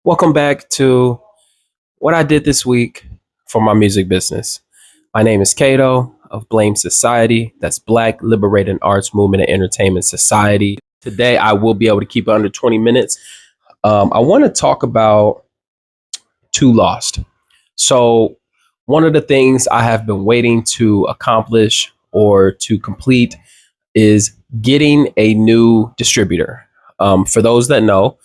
Welcome back to what I did this week for my music business. My name is Cato of B.L.A.M.E. Society. That's Black Liberating Arts Movement and Entertainment Society. Today, I will be able to keep it under 20 minutes. I want to talk about Too Lost. So, one of the things I have been waiting to accomplish or to complete is getting a new distributor. For those that know,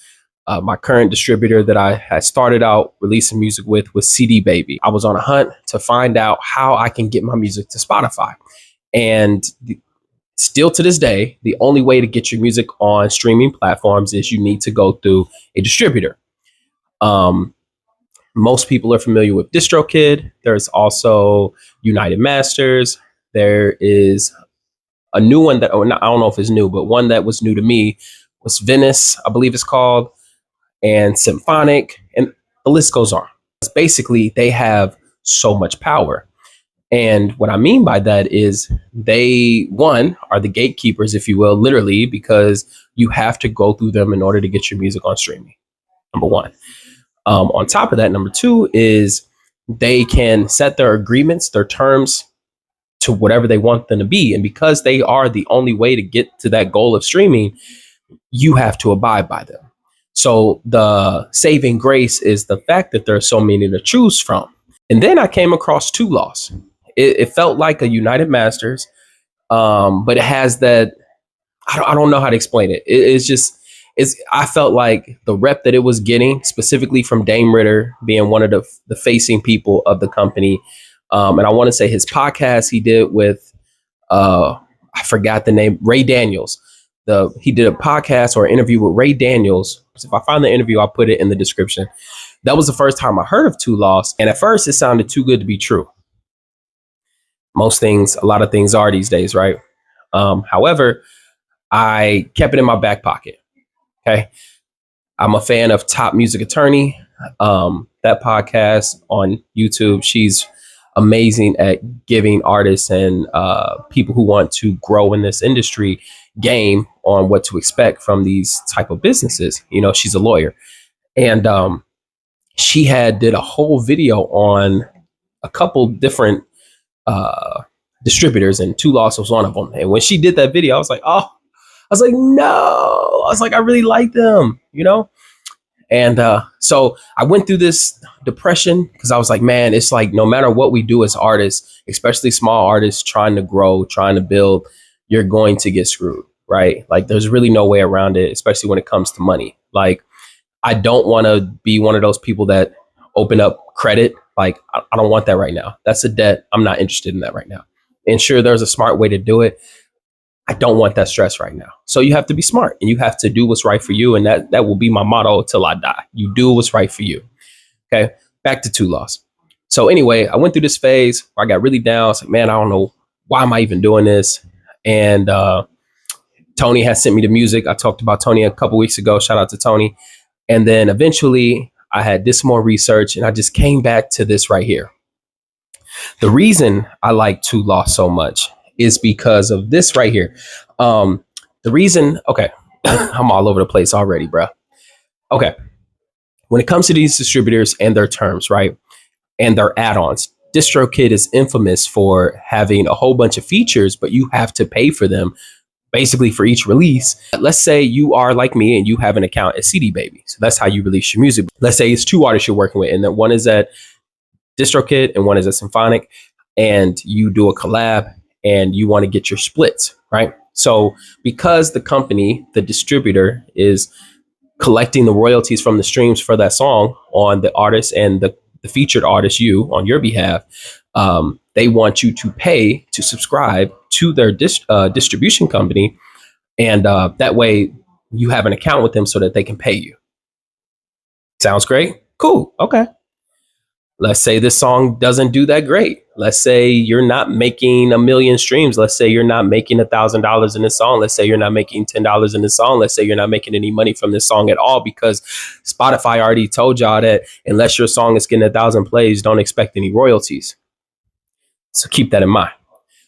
my current distributor that I had started out releasing music with was CD Baby. I was on a hunt to find out how I can get my music to Spotify. And still to this day, the only way to get your music on streaming platforms is you need to go through a distributor. Um, Most people are familiar with DistroKid. There's also United Masters. There is a new one that, I don't know if it's new, but one that was new to me was Venice, I believe it's called, and Symphonic, and the list goes on. Basically, they have so much power. And what I mean by that is they, one, are the gatekeepers, if you will, literally, because you have to go through them in order to get your music on streaming. Number one. On top of that, number two is they can set their agreements, their terms to whatever they want them to be. And because they are the only way to get to that goal of streaming, you have to abide by them. So the saving grace is the fact that there are so many to choose from. And then I came across Two Loss. It felt like a United Masters, but it has that. I don't know how to explain it. It's just I felt like the rep that it was getting, specifically from Dame Ritter being one of the facing people of the company, and I want to say his podcast he did with I forgot the name, Ray Daniels. He did a podcast or interview with Ray Daniels. If I find the interview, I'll put it in the description. That was the first time I heard of Two Lost, and at first it sounded too good to be true. Most things, a lot of things are these days, right? However, I kept it in my back pocket. Okay, I'm a fan of Top Music Attorney. That podcast on YouTube, she's amazing at giving artists and people who want to grow in this industry game on what to expect from these type of businesses. You know, she's a lawyer, and she had did a whole video on a couple different distributors, and Two Loss was one of them. And when she did that video, I was like, oh, I was like, no, I was like, I really like them, you know. And so I went through this depression because I was like, man, it's like no matter what we do as artists, especially small artists trying to grow, trying to build, you're going to get screwed, right? Like there's really no way around it, especially when it comes to money. Like I don't want to be one of those people that open up credit. Like I don't want that right now. That's a debt. I'm not interested in that right now. And sure, there's a smart way to do it. I don't want that stress right now. So you have to be smart and you have to do what's right for you. And that will be my motto till I die. You do what's right for you. Okay. Back to Two Loss. So anyway, I went through this phase where I got really down. I was like, man, I don't know why am I even doing this? And Tony has sent me the music. I talked about Tony a couple weeks ago. Shout out to Tony. And then eventually I had this more research and I just came back to this right here. The reason I like Two Loss so much is because of this right here. The reason, okay, I'm all over the place already, bro. Okay. When it comes to these distributors and their terms, right, and their add-ons, DistroKid is infamous for having a whole bunch of features, but you have to pay for them basically for each release. Let's say you are like me and you have an account at CD Baby. So that's how you release your music. Let's say it's two artists you're working with, and then one is at DistroKid and one is at Symphonic, and you do a collab and you want to get your splits, right? So because the company, the distributor, is collecting the royalties from the streams for that song on the artist and the featured artist, you, on your behalf, they want you to pay to subscribe to their distribution company. And that way you have an account with them so that they can pay you. Sounds great? Cool. Okay. Let's say this song doesn't do that great. Let's say you're not making 1 million streams. Let's say you're not making $1,000 in this song. Let's say you're not making $10 in this song. Let's say you're not making any money from this song at all because Spotify already told y'all that unless your song is getting 1,000 plays, don't expect any royalties. So keep that in mind.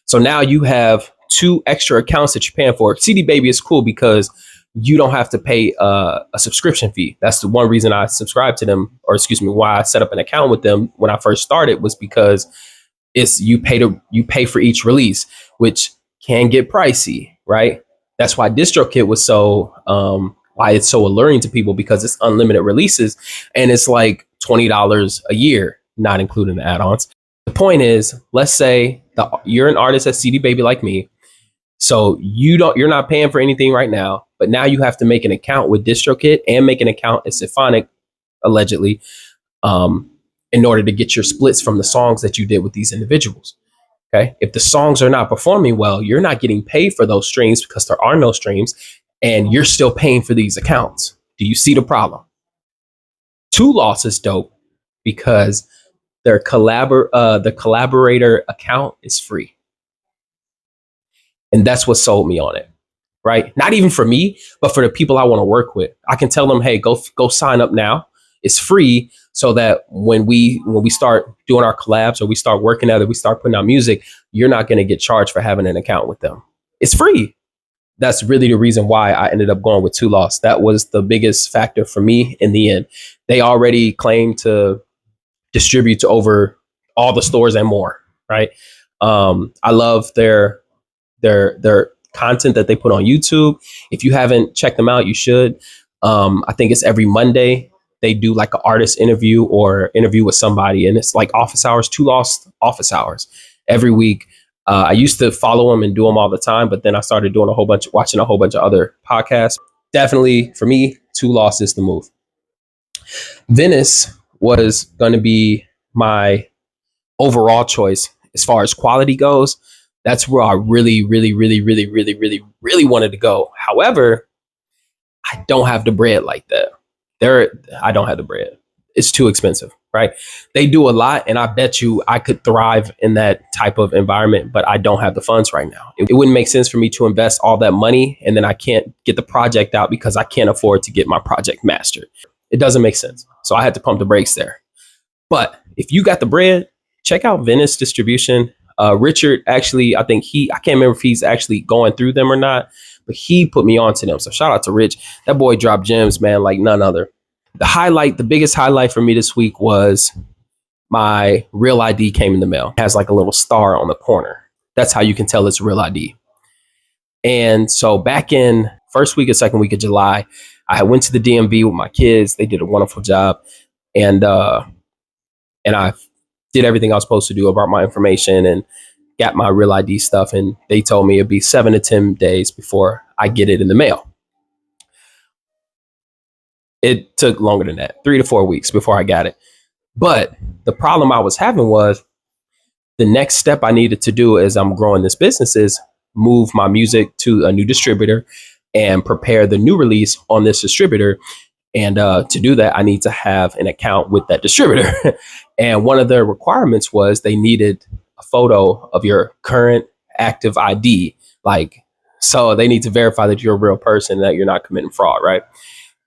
So now you have two extra accounts that you're paying for. CD Baby is cool because you don't have to pay a subscription fee. That's the one reason I subscribed to them, or excuse me, why I set up an account with them when I first started, was because it's you pay for each release, which can get pricey, right? That's why DistroKit was so why it's so alluring to people, because it's unlimited releases and it's like $20 a year, not including the add-ons. The point is, let's say you're an artist at CD Baby like me, so you're not paying for anything right now, but now you have to make an account with DistroKit and make an account at Symphonic, allegedly, um, in order to get your splits from the songs that you did with these individuals. Okay. If the songs are not performing well, you're not getting paid for those streams because there are no streams, and you're still paying for these accounts. Do you see the problem? Two Loss is dope because the collaborator account is free. And that's what sold me on it. Right? Not even for me, but for the people I want to work with. I can tell them, hey, go sign up now. It's free, so that when we start doing our collabs, or we start working together, we start putting out music, you're not going to get charged for having an account with them. It's free. That's really the reason why I ended up going with Two Loss. That was the biggest factor for me in the end. They already claim to distribute to over all the stores and more. Right? I love their content that they put on YouTube. If you haven't checked them out, you should. I think it's every Monday they do like an artist interview or interview with somebody, and it's like office hours, Two Lost office hours every week. I used to follow them and do them all the time, but then I started doing watching a whole bunch of other podcasts. Definitely for me, Two Lost is the move. Venice was going to be my overall choice as far as quality goes. That's where I really, really, really, really, really, really, really wanted to go. However, I don't have the bread like that. I don't have the bread. It's too expensive, right? They do a lot, and I bet you I could thrive in that type of environment, but I don't have the funds right now. It wouldn't make sense for me to invest all that money and then I can't get the project out because I can't afford to get my project mastered. It doesn't make sense. So I had to pump the brakes there. But if you got the bread, check out Venice Distribution. Richard, actually, I can't remember if he's actually going through them or not, but he put me onto them. So shout out to Rich. That boy dropped gems, man, like none other. The biggest highlight for me this week was my real ID came in the mail. It has like a little star on the corner. That's how you can tell it's real ID. And so back in first week or second week of July, I went to the DMV with my kids. They did a wonderful job. And I did everything I was supposed to do about my information and got my real ID stuff. And they told me it'd be 7 to 10 days before I get it in the mail. It took longer than that, 3 to 4 weeks before I got it. But the problem I was having was the next step I needed to do as I'm growing this business is move my music to a new distributor and prepare the new release on this distributor. And to do that, I need to have an account with that distributor. And one of their requirements was they needed a photo of your current active ID. So they need to verify that you're a real person, that you're not committing fraud, right?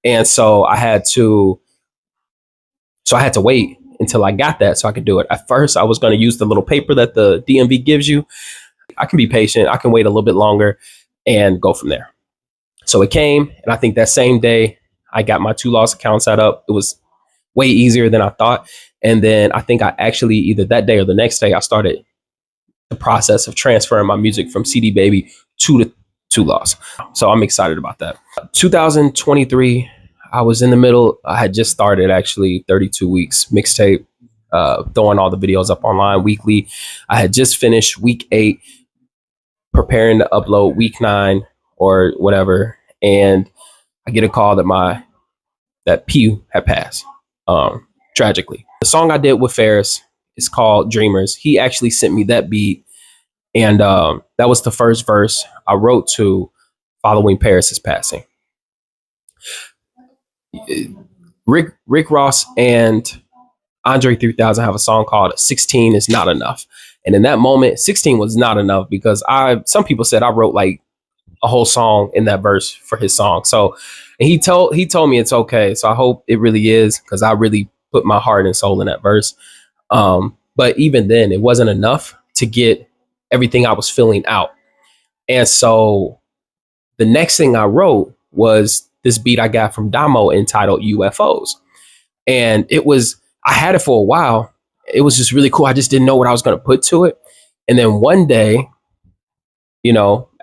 And so I had to wait until I got that so I could do it. At first, I was going to use the little paper that the DMV gives you. I can be patient. I can wait a little bit longer and go from there. So it came, and I think that same day I got my Two Loss account set up. It was way easier than I thought. And then I think I actually, either that day or the next day, I started the process of transferring my music from CD Baby to the Two Loss. So I'm excited about that. 2023, I was in the middle. I had just started actually 32 weeks mixtape, throwing all the videos up online weekly. I had just finished week 8, preparing to upload week 9 or whatever. And I get a call that Pew had passed, tragically. The song I did with Ferris is called Dreamers. He actually sent me that beat. And that was the first verse I wrote to following Paris's passing. Rick Ross and Andre 3000 have a song called 16 is Not Enough. And in that moment, 16 was not enough because some people said I wrote like a whole song in that verse for his song. So and he told me it's okay. So I hope it really is, because I really put my heart and soul in that verse. But even then, it wasn't enough to get everything I was feeling out. And so the next thing I wrote was this beat I got from Damo entitled UFOs. And I had it for a while. It was just really cool. I just didn't know what I was going to put to it. And then one day,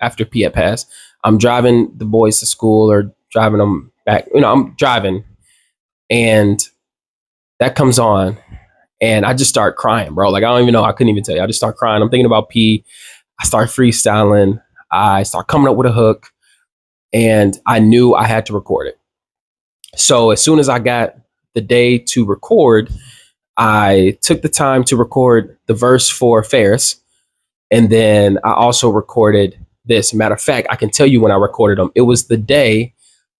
after P had passed, I'm driving the boys to school or driving them back. I'm driving and that comes on and I just start crying, bro. Like, I don't even know. I couldn't even tell you. I just start crying. I'm thinking about P. I start freestyling. I start coming up with a hook and I knew I had to record it. So as soon as I got the day to record, I took the time to record the verse for Ferris. And then I also recorded this. Matter of fact, I can tell you when I recorded them. It was the day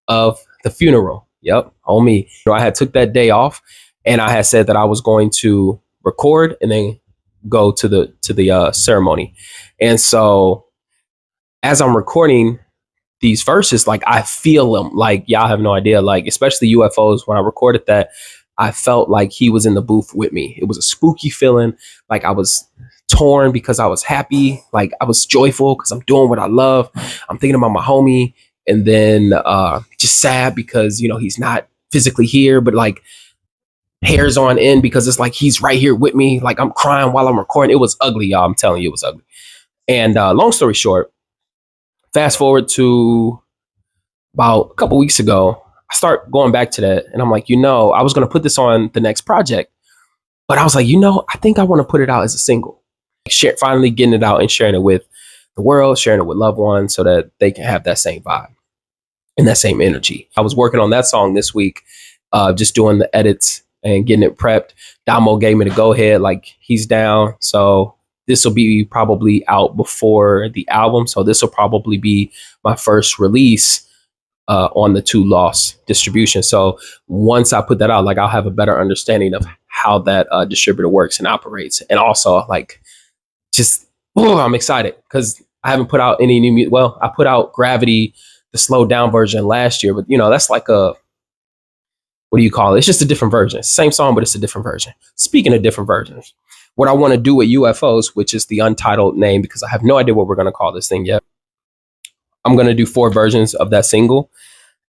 of the funeral. Yep, on me. I had took that day off and I had said that I was going to record and then go to the ceremony. And so as I'm recording these verses, like I feel them, like y'all have no idea, like especially UFOs. When I recorded that, I felt like he was in the booth with me. It was a spooky feeling. Like I was torn because I was happy. Like I was joyful because I'm doing what I love. I'm thinking about my homie, and then just sad because he's not physically here, but like hairs on end because it's like he's right here with me. Like I'm crying while I'm recording. It was ugly, y'all. I'm telling you, it was ugly. And long story short, fast forward to about a couple weeks ago, I start going back to that and I'm like, I was going to put this on the next project, but I was like, I think I want to put it out as a single. Finally getting it out and sharing it with the world, sharing it with loved ones so that they can have that same vibe and that same energy. I was working on that song this week, just doing the edits and getting it prepped. Damo gave me the go ahead, like he's down. So this will be probably out before the album. So this will probably be my first release on the 2 Loss distribution. So once I put that out, like I'll have a better understanding of how that distributor works and operates. And also like I'm excited because I haven't put out any new music. Well, I put out Gravity, the slowed down version last year, but that's like what do you call it? It's just a different version. Same song, but it's a different version. Speaking of different versions, what I want to do with UFOs, which is the untitled name, because I have no idea what we're going to call this thing yet. I'm going to do 4 versions of that single.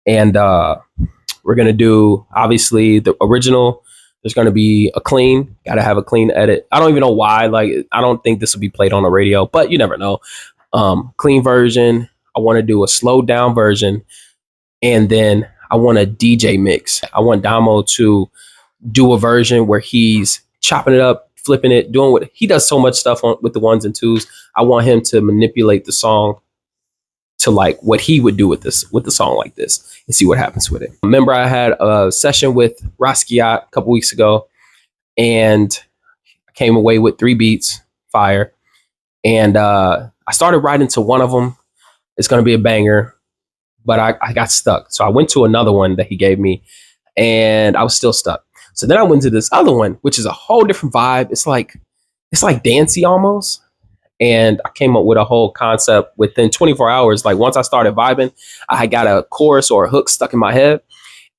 And we're going to do, obviously, the original. There's going to be a clean, got to have a clean edit. I don't even know why. Like, I don't think this will be played on the radio, but you never know. Clean version. I want to do a slowed down version. And then I want a DJ mix. I want Damo to do a version where he's chopping it up, flipping it, doing what he does so much stuff with the 1s and 2s. I want him to manipulate the song to like what he would do with the song like this and see what happens with it. Remember, I had a session with Rasquiat a couple weeks ago and I came away with 3 beats, fire. And I started writing to one of them. It's going to be a banger, but I got stuck. So I went to another one that he gave me and I was still stuck. So then I went to this other one, which is a whole different vibe. It's like dancey almost. And I came up with a whole concept within 24 hours. Like once I started vibing, I got a chorus or a hook stuck in my head.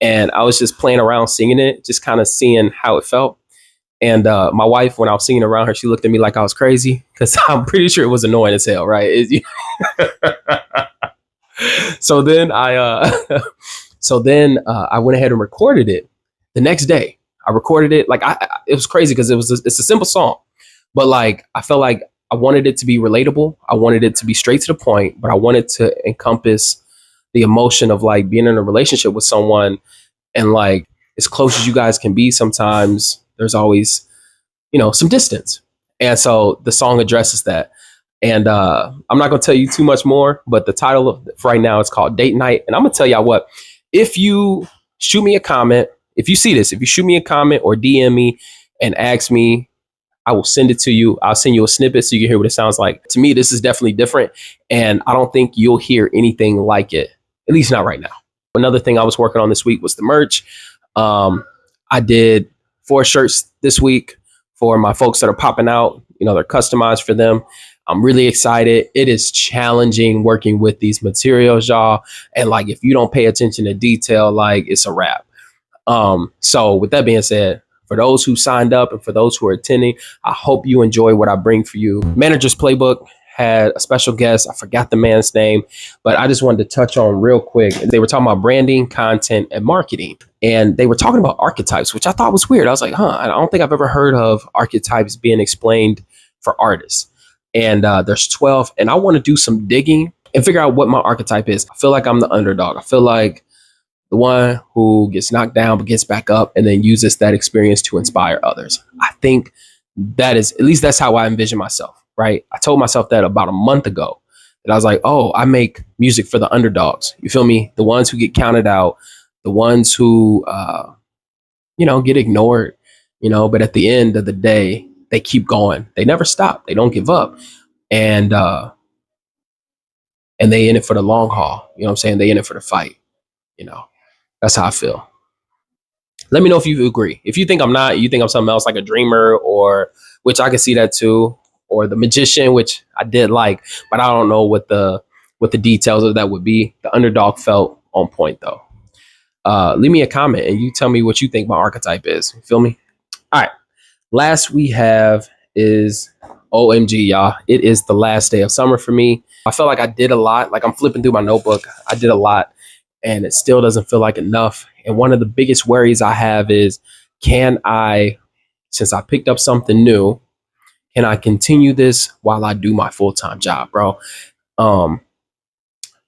And I was just playing around singing it, just kind of seeing how it felt. And my wife, when I was singing around her, she looked at me like I was crazy because I'm pretty sure it was annoying as hell, right? So then I went ahead and recorded it the next day. I recorded it like it was crazy because it's a simple song, but like I felt like I wanted it to be relatable. I wanted it to be straight to the point, but I wanted to encompass the emotion of like being in a relationship with someone and like as close as you guys can be. Sometimes there's always, some distance. And so the song addresses that. And I'm not going to tell you too much more, but the title for right now is called Date Night. And I'm going to tell y'all what, if you shoot me a comment, if you see this, if you shoot me a comment or DM me and ask me, I will send it to you. I'll send you a snippet so you can hear what it sounds like. To me, this is definitely different. And I don't think you'll hear anything like it, at least not right now. Another thing I was working on this week was the merch. I did 4 shirts this week for my folks that are popping out. They're customized for them. I'm really excited. It is challenging working with these materials, y'all. And like, if you don't pay attention to detail, like it's a wrap. So with that being said, for those who signed up and for those who are attending, I hope you enjoy what I bring for you. Manager's Playbook had a special guest. I forgot the man's name, but I just wanted to touch on real quick. They were talking about branding, content, and marketing. And they were talking about archetypes, which I thought was weird. I was like, I don't think I've ever heard of archetypes being explained for artists. And there's 12. And I want to do some digging and figure out what my archetype is. I feel like I'm the underdog. I feel like the one who gets knocked down but gets back up and then uses that experience to inspire others. I think that is, at least that's how I envision myself, right? I told myself that about a month ago, that I was like, oh, I make music for the underdogs. You feel me? The ones who get counted out, the ones who, get ignored, but at the end of the day, they keep going. They never stop. They don't give up. And they in it for the long haul. You know what I'm saying? They in it for the fight. That's how I feel. Let me know if you agree. If you think I'm not, you think I'm something else, like a dreamer, or which I can see that too, or the magician, which I did like, but I don't know what the details of that would be. The underdog felt on point though. Leave me a comment and you tell me what you think my archetype is. You feel me? All right. Last we have is OMG, y'all. It is the last day of summer for me. I felt like I did a lot. Like I'm flipping through my notebook. I did a lot and it still doesn't feel like enough. And one of the biggest worries I have is, can I, since I picked up something new, can I continue this while I do my full-time job, bro? Or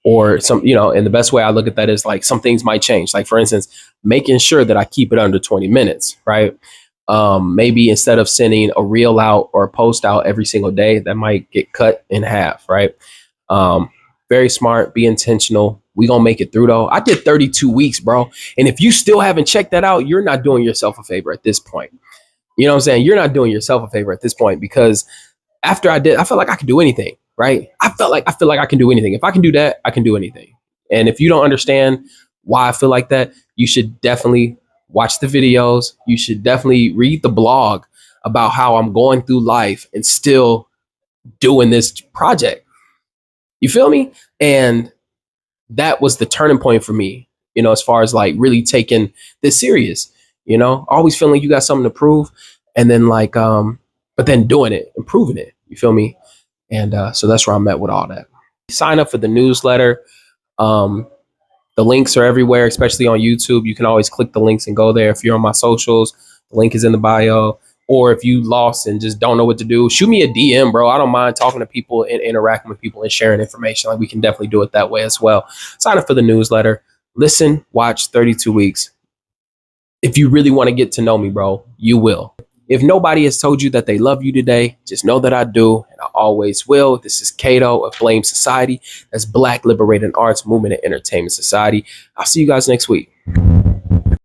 and the best way I look at that is like some things might change. Like for instance, making sure that I keep it under 20 minutes, right? Maybe instead of sending a reel out or a post out every single day, that might get cut in half, right? Very smart, be intentional. We gonna make it through though. I did 32 weeks, bro. And if you still haven't checked that out, you're not doing yourself a favor at this point. You know what I'm saying? You're not doing yourself a favor at this point, because after I felt like I could do anything, right? I feel like I can do anything. If I can do that, I can do anything. And if you don't understand why I feel like that, you should definitely watch the videos. You should definitely read the blog about how I'm going through life and still doing this project. You feel me? And that was the turning point for me, as far as like really taking this serious, always feeling like you got something to prove. And then but then doing it, improving it. You feel me? And so that's where I'm at with all that. Sign up for the newsletter. The links are everywhere, especially on YouTube. You can always click the links and go there. If you're on my socials, the link is in the bio. Or if you lost and just don't know what to do, shoot me a DM, bro. I don't mind talking to people and interacting with people and sharing information. Like we can definitely do it that way as well. Sign up for the newsletter. Listen, watch 32 weeks. If you really want to get to know me, bro, you will. If nobody has told you that they love you today, just know that I do, and I always will. This is Cato of B.L.A.M.E Society. That's Black Liberating Arts Movement and Entertainment Society. I'll see you guys next week.